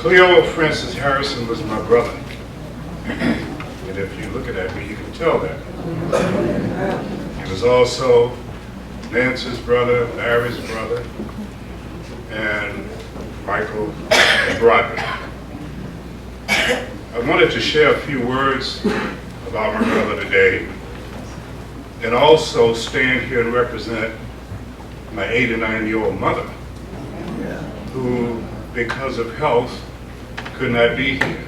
Cleo Francis Harrison was my brother. And if you look at me, you can tell that. He was also Nancy's brother, Larry's brother, and Michael and Broderick. I wanted to share a few words about my brother today, and also stand here and represent my 89-year-old mother, who, because of health, could not be here.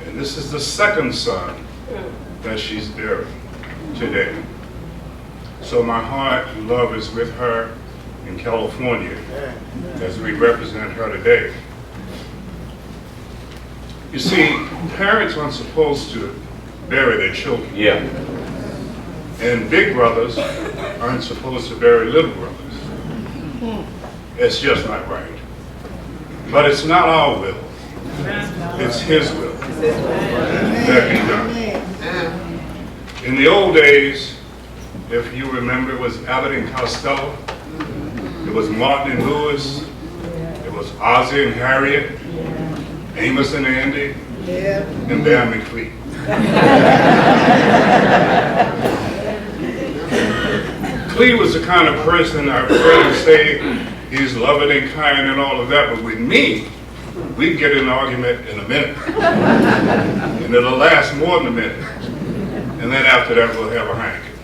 And this is the second son that she's bearing today. So my heart and love is with her in California as we represent her today. You see, parents aren't supposed to bury their children. Yeah. And big brothers aren't supposed to bury little brothers. It's just not right. But it's not our will. It's His will that be done. In the old days, if you remember, it was Abbott and Costello, it was Martin and Lewis, it was Ozzie and Harriet, Amos and Andy, and Bear McLean. Cleo was the kind of person I've heard him say he's loving and kind and all of that, but with me, we'd get in an argument in a minute. And it'll last more than a minute. And then after that, we'll have a Heineken.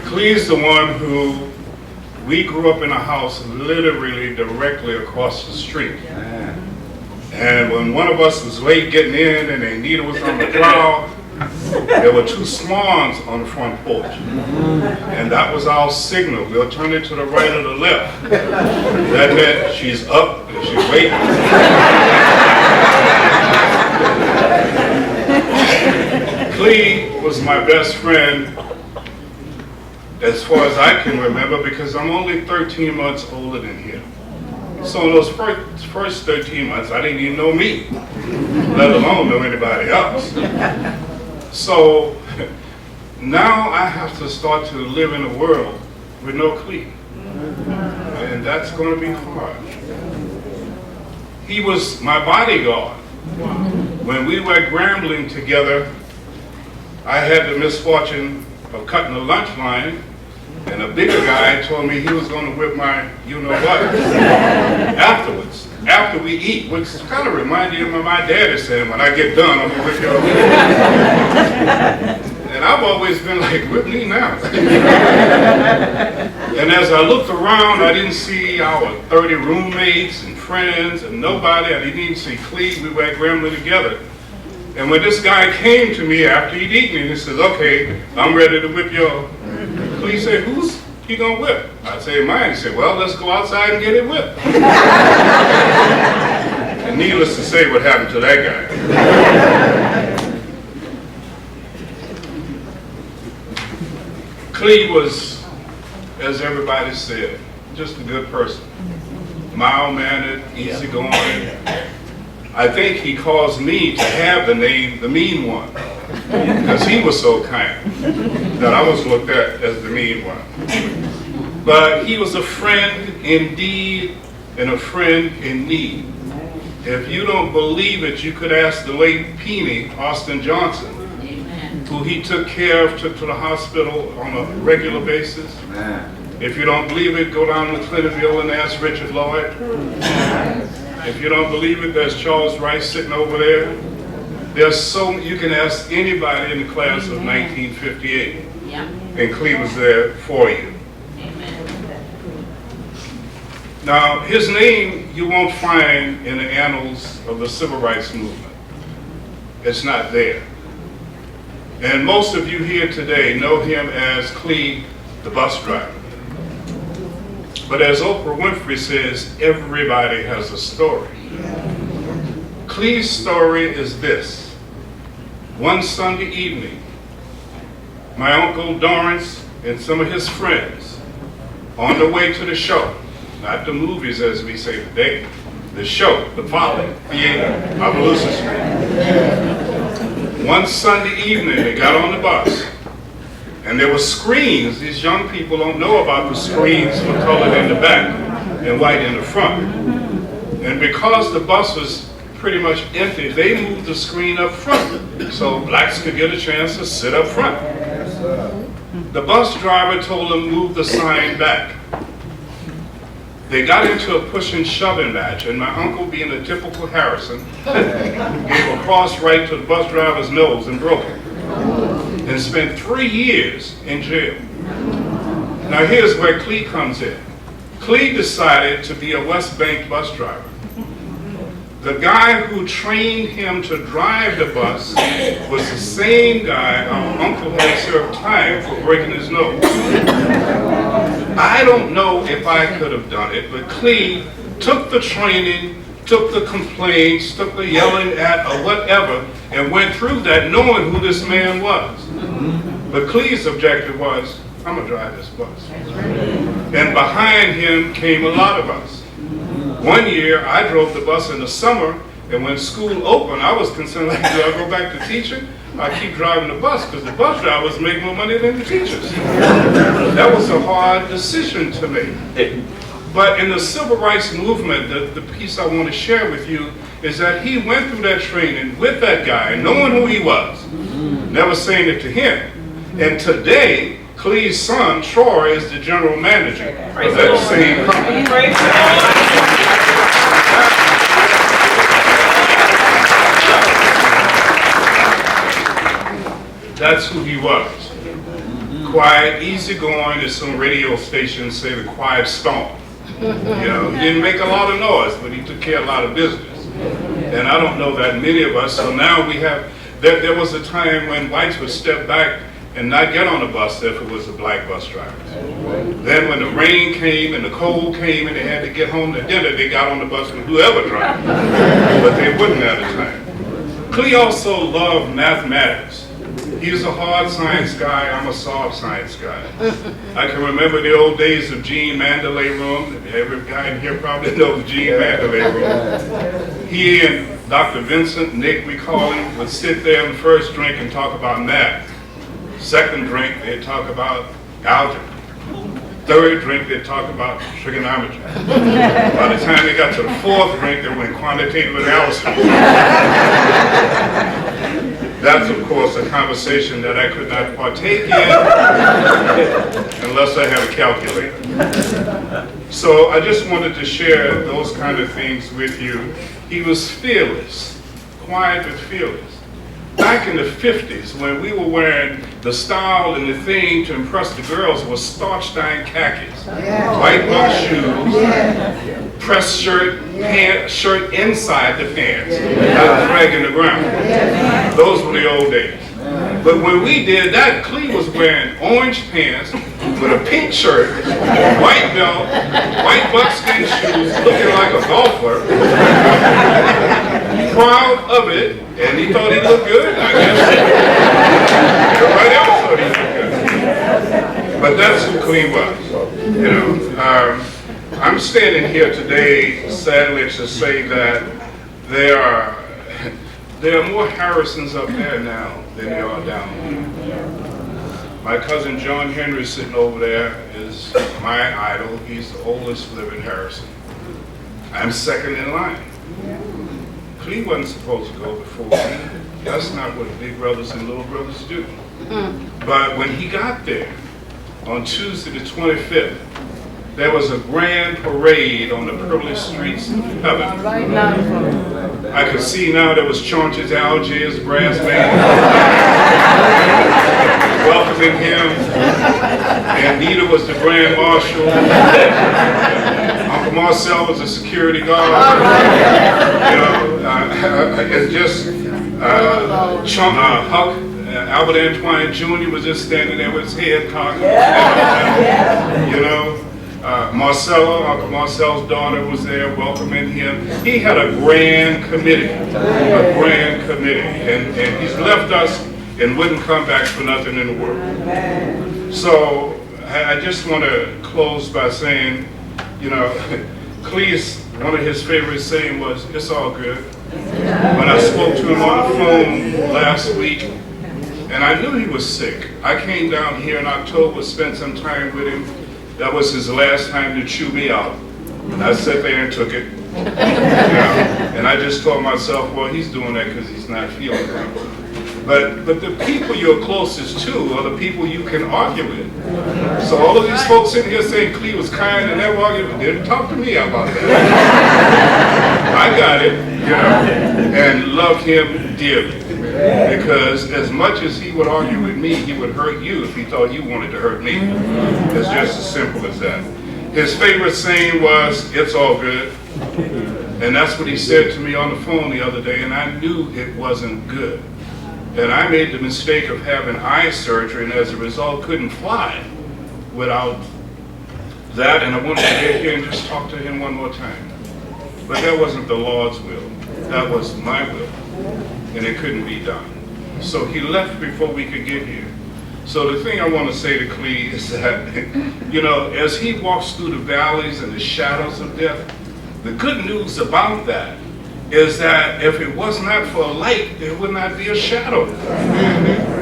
Cleo's the one who, we grew up in a house literally directly across the street. And when one of us was late getting in and they needed us on the prowl, there were two swans on the front porch. And that was our signal. We'll turn it to the right or the left. That meant she's up and she's waiting. Cleo was my best friend as far as I can remember, because I'm only 13 months older than him. So in those first 13 months, I didn't even know me, let alone know anybody else. So now I have to start to live in a world with no Cleo. And that's going to be hard. He was my bodyguard. When we were at Grambling together, I had the misfortune of cutting the lunch line, and a bigger guy told me he was going to whip my you-know-what afterwards, after we eat, which kind of reminded me of what my daddy said, when I get done, I'm going to whip you. And I've always been like, whip me now. And as I looked around, I didn't see our 30 roommates and friends and nobody. I didn't even see Cleo. We were at Grambling together. And when this guy came to me after he'd eaten, he says, okay, I'm ready to whip your. Cleo said, who's he gonna whip? I said, mine. He said, well, let's go outside and get it whipped. And needless to say what happened to that guy. Cleo was, as everybody said, just a good person. Mild-mannered, easygoing. I think he caused me to have the name, the mean one, because he was so kind that I was looked at as the mean one. But he was a friend indeed and a friend in need. If you don't believe it, you could ask the late Peony, Austin Johnson, who he took care of, took to the hospital on a regular basis. If you don't believe it, go down to Clintonville and ask Richard Lloyd. If you don't believe it, there's Charles Rice sitting over there. There's you can ask anybody in the class of 1958. And Cleo was there for you. Now, his name you won't find in the annals of the Civil Rights Movement. It's not there. And most of you here today know him as Cleo, the bus driver. But as Oprah Winfrey says, everybody has a story. Cleo's story is this. One Sunday evening, my Uncle Dorrance and some of his friends, on the way to the show, not the movies as we say today, the show, the Poly Theater, Opelousas Street. One Sunday evening, they got on the bus, And there were screens. These young people don't know about the screens for colored in the back and white in the front. And because the bus was pretty much empty, they moved the screen up front so blacks could get a chance to sit up front. The bus driver told them move the sign back. They got into a push and shoving match, and my uncle, being a typical Harrison, gave a cross right to the bus driver's nose and broke it, and spent 3 years in jail. Now here's where Cleo comes in. Cleo decided to be a West Bank bus driver. The guy who trained him to drive the bus was the same guy our uncle had served time for breaking his nose. I don't know if I could have done it, but Cleo took the training, took the complaints, took the yelling at or whatever, and went through that knowing who this man was. But Cleo's objective was, I'm going to drive this bus. And behind him came a lot of us. One year, I drove the bus in the summer, and when school opened, I was concerned, like, do I go back to teaching? I keep driving the bus, because the bus drivers make more money than the teachers. That was a hard decision to make. But in the civil rights movement, the piece I want to share with you is that he went through that training with that guy, knowing who he was, never saying it to him. And today, Cleo's son, Troy, is the general manager of that same company. That's who he was. Quiet, easygoing, as some radio stations say, the quiet storm. You know, he didn't make a lot of noise, but he took care of a lot of business. And I don't know that many of us, so now we have, there was a time when whites would step back and not get on the bus if it was a black bus driver. Then when the rain came and the cold came and they had to get home to dinner, they got on the bus with whoever drove. But they wouldn't at the time. Cleo also loved mathematics. He was a hard science guy, I'm a soft science guy. I can remember the old days of Gene Mandalay Room. Every guy in here probably knows Gene Mandalay Room. He and Dr. Vincent, Nick we call him, would sit there and first drink and talk about math. Second drink, they'd talk about algebra. Third drink, they'd talk about trigonometry. By the time they got to the fourth drink, they went quantitative analysis. That's, of course, a conversation that I could not partake in unless I had a calculator. So I just wanted to share those kind of things with you. He was fearless, quiet but fearless. Back in the 50s, when we were wearing the style and the thing to impress the girls was starched iron khakis, white buck shoes, pressed shirt, shirt inside the pants, not dragging the ground. Those were the old days. But when we did that, Cleo was wearing orange pants with a pink shirt, white belt, white buckskin shoes, looking like a golfer, proud of it, and he thought he looked good, I guess. Everybody else thought he looked good. But that's who Cleo was, you know. I'm standing here today, sadly, to say that there are more Harrisons up there now than there are down here. My cousin John Henry sitting over there is my idol. He's the oldest living Harrison. I'm second in line. Cleo wasn't supposed to go before me. That's not what big brothers and little brothers do. But when he got there, on Tuesday the 25th, there was a grand parade on the privileged streets of heaven. I could see now there was Chaunches, Algiers, brass band welcoming him. And Nita was the grand marshal. Uncle Marcel was a security guard. You know, it's just Huck, Albert Antoine Jr. was just standing there with his head cocked. You know. Marcella, Uncle Marcel's daughter, was there welcoming him. He had a grand committee, and he's left us and wouldn't come back for nothing in the world. So I just want to close by saying, you know, Cleo's, one of his favorite saying was, "It's all good." When I spoke to him on the phone last week, And I knew he was sick. I came down here in October, spent some time with him. That was his last time to chew me out. And I sat there and took it. And I just told myself, well, he's doing that because he's not feeling well. But the people you're closest to are the people you can argue with. So all of these folks sitting here saying Cleo was kind and never argued, didn't talk to me about that. I got it, and loved him dearly. Because as much as he would argue with me, he would hurt you if he thought you wanted to hurt me. It's just as simple as that. His favorite saying was, "It's all good." And that's what he said to me on the phone the other day, and I knew it wasn't good. And I made the mistake of having eye surgery, and as a result couldn't fly without that, and I wanted to get here and just talk to him one more time. But that wasn't the Lord's will. That was my will, and it couldn't be done. So he left before we could get here. So the thing I want to say to Cleo is that, as he walks through the valleys and the shadows of death, the good news about that is that if it was not for a light, there would not be a shadow.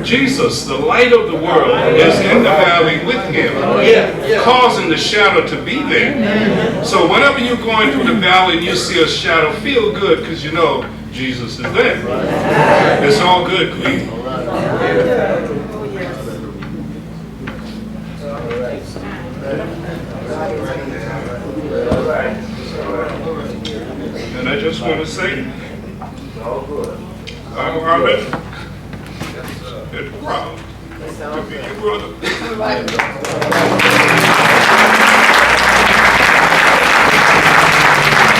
Jesus, the light of the world, is in the valley with him, causing the shadow to be there. So whenever you're going through the valley and you see a shadow, feel good because you know Jesus is there. It's all good, Cleo. And I just want to say, I'm honored and proud to be your brother.